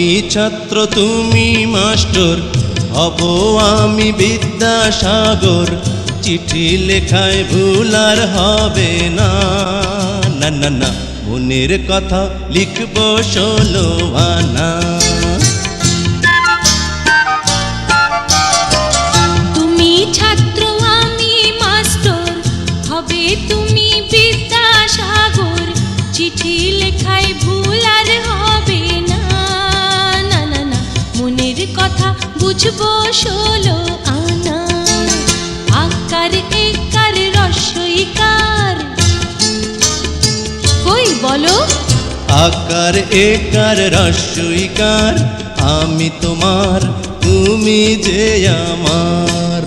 আমি ছাত্র তুমি মাস্টার, হব আমি বিদ্যাসাগর। চিঠি লেখায় ভুল আর হবে না, না না না, মনের কথা লিখব 16 আনা। তুমি ছাত্র আমি মাস্টার, হবে তুমি বিদ্যাসাগর। চিঠি লেখায় ভুল আর হবে না, না না না, মনের কথা বুঝবো 16 আনা। আকার একার রস্বইকার, কই বলো? আকার একার রস্বইকার, আমি তোমার তুমি যে আমার।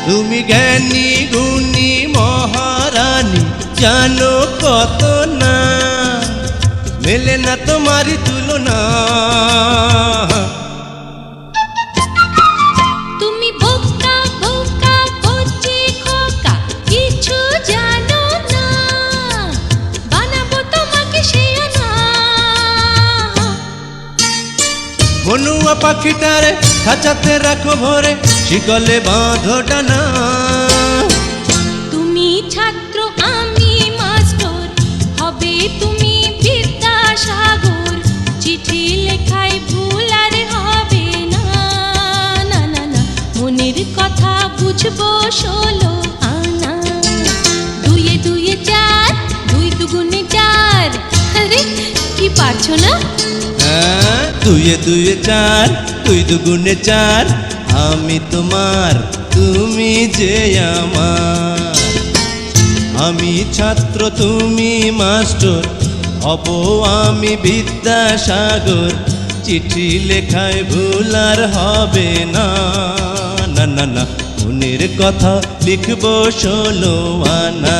তুমি জ্ঞানী গুণী মহারানী, জানো কত না, মেলে না তোমারই তুলনা। তুমি বোকা বোকা কচি খোকা, কিছু জানো না, বানাবো তোমাকে শেয়ানা। বনুয়া পাখিটারে খাঁচাতে রাখো ভরে, শিকলে বাঁধো ডানা। তুমি ছাত্র আমি মাস্টার, হবে তুমি বিদ্যাসাগর। চিঠি লেখায় ভুল আর হবে না, না না না, মনের কথা বুঝবো 16 আনা। দুয়ে দুয়ে চার, দুই দুগুণে 4। আরে কি পারছো না? হ্যাঁ, দুয়ে দুয়ে 4, দুই দুগুণে 4, আমি তোমার তুমি যে আমার। আমি ছাত্র তুমি মাস্টার, হব আমি বিদ্যাসাগর। চিঠি লেখায় ভুল আর হবে না, না না না, মনের কথা লিখব 16 আনা।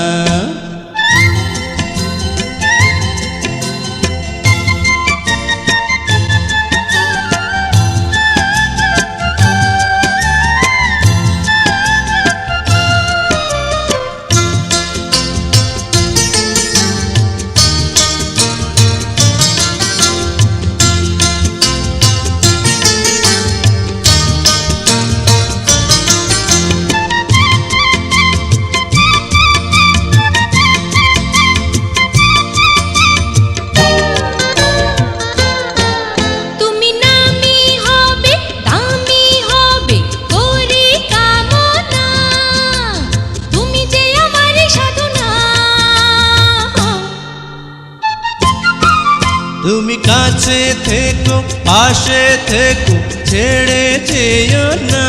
তুমি কাছে থেকো পাশে থেকো, ছেড়ে যেও না,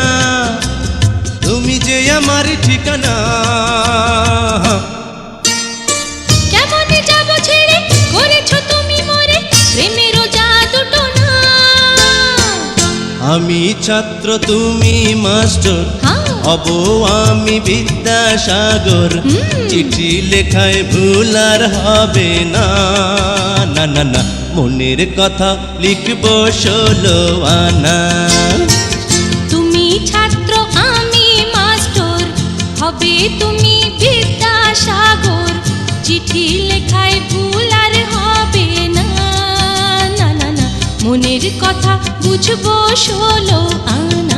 তুমি যে আমার ঠিকানা। কেমন যাব ছেড়ে, করেছো তুমি মোরে প্রেমের জাদু না। আমি ছাত্র তুমি মাস্টার, হব আমি বিদ্যাসাগর। চিঠি লেখায় ভুল আর হবে না, না না না, মনের কথা লিখব 16 আনা। তুমি ছাত্র আমি মাস্টার, হবে তুমি বিদ্যাসাগর। চিঠি লেখায় ভুল আর হবে না, না না না, মনের কথা বুঝবো 16 আনা।